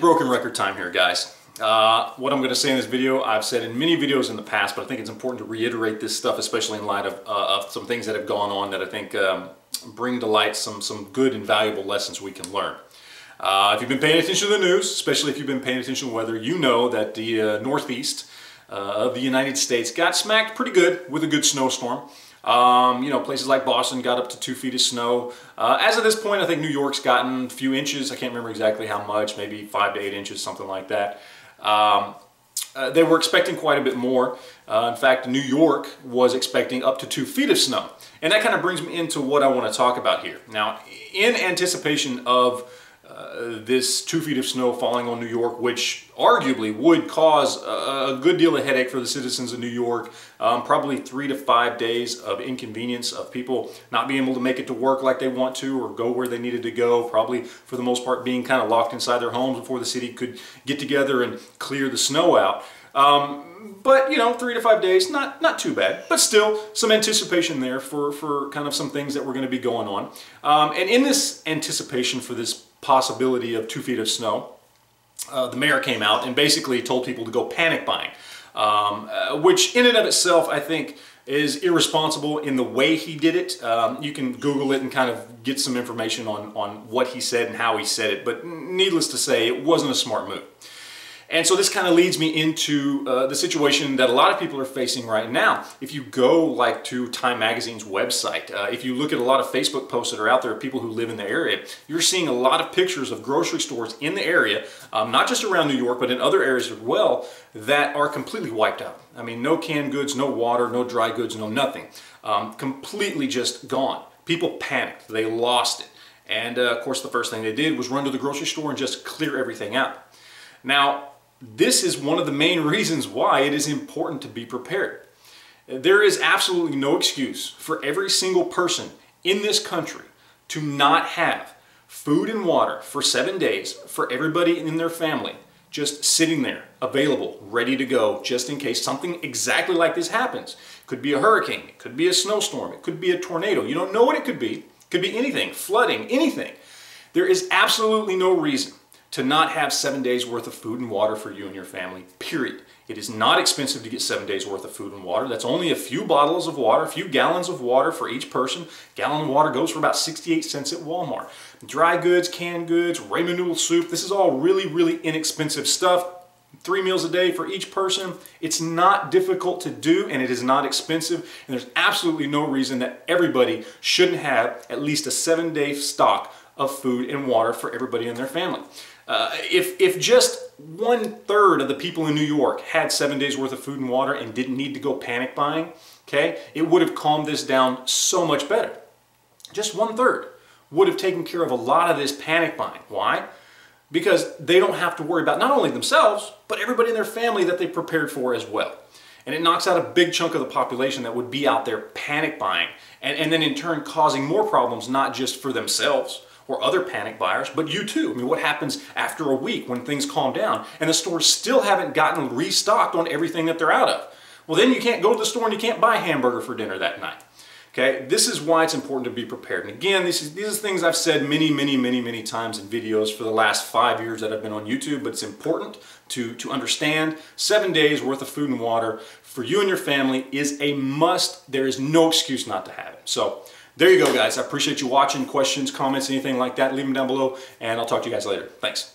broken record time here, guys. What I'm going to say in this video, I've said in many videos in the past, but I think it's important to reiterate this stuff, especially in light of some things that have gone on that I think bring to light some good and valuable lessons we can learn. If you've been paying attention to the news, especially if you've been paying attention to weather, you know that the northeast of the United States got smacked pretty good with a good snowstorm. You know, places like Boston got up to 2 feet of snow. As of this point, I think New York's gotten a few inches. I can't remember exactly how much, maybe 5 to 8 inches, something like that. They were expecting quite a bit more. In fact, New York was expecting up to 2 feet of snow. And that kind of brings me into what I want to talk about here. Now, in anticipation of this 2 feet of snow falling on New York, which arguably would cause a good deal of headache for the citizens of New York, probably 3 to 5 days of inconvenience of people not being able to make it to work like they want to or go where they needed to go, probably for the most part being kind of locked inside their homes before the city could get together and clear the snow out. But you know, 3 to 5 days, not too bad, but still some anticipation there for kind of some things that were going to be going on. And in this anticipation for this possibility of 2 feet of snow, the mayor came out and basically told people to go panic buying, which in and of itself I think is irresponsible in the way he did it. You can Google it and kind of get some information on what he said and how he said it, but needless to say, it wasn't a smart move. And so this kind of leads me into the situation that a lot of people are facing right now. If you go like to Time Magazine's website, if you look at a lot of Facebook posts that are out there of people who live in the area, you're seeing a lot of pictures of grocery stores in the area, not just around New York, but in other areas as well, that are completely wiped out. I mean, no canned goods, no water, no dry goods, no nothing. Completely just gone. People panicked. They lost it. And of course, the first thing they did was run to the grocery store and just clear everything out. Now, this is one of the main reasons why it is important to be prepared. There is absolutely no excuse for every single person in this country to not have food and water for 7 days for everybody in their family, just sitting there, available, ready to go, just in case something exactly like this happens. It could be a hurricane, it could be a snowstorm, it could be a tornado. You don't know what it could be. It could be anything, flooding, anything. There is absolutely no reason to not have 7 days worth of food and water for you and your family, period. It is not expensive to get 7 days worth of food and water. That's only a few bottles of water, a few gallons of water for each person. A gallon of water goes for about 68 cents at Walmart. Dry goods, canned goods, ramen noodle soup, this is all really, really inexpensive stuff. 3 meals a day for each person. It's not difficult to do and it is not expensive, and there's absolutely no reason that everybody shouldn't have at least a 7-day stock of food and water for everybody in their family. If just 1/3 of the people in New York had 7 days worth of food and water and didn't need to go panic buying, okay, it would have calmed this down so much better. Just 1/3 would have taken care of a lot of this panic buying. Why? Because they don't have to worry about not only themselves, but everybody in their family that they prepared for as well. And it knocks out a big chunk of the population that would be out there panic buying, and then in turn causing more problems, not just for themselves or other panic buyers, but you too. I mean, what happens after a week when things calm down and the stores still haven't gotten restocked on everything that they're out of? Well, then you can't go to the store and you can't buy a hamburger for dinner that night. Okay, this is why it's important to be prepared. And again, these are things I've said many times in videos for the last 5 years that I've been on YouTube, but it's important to understand 7 days worth of food and water for you and your family is a must. There is no excuse not to have it. So there you go, guys. I appreciate you watching. Questions, comments, anything like that, leave them down below, and I'll talk to you guys later. Thanks.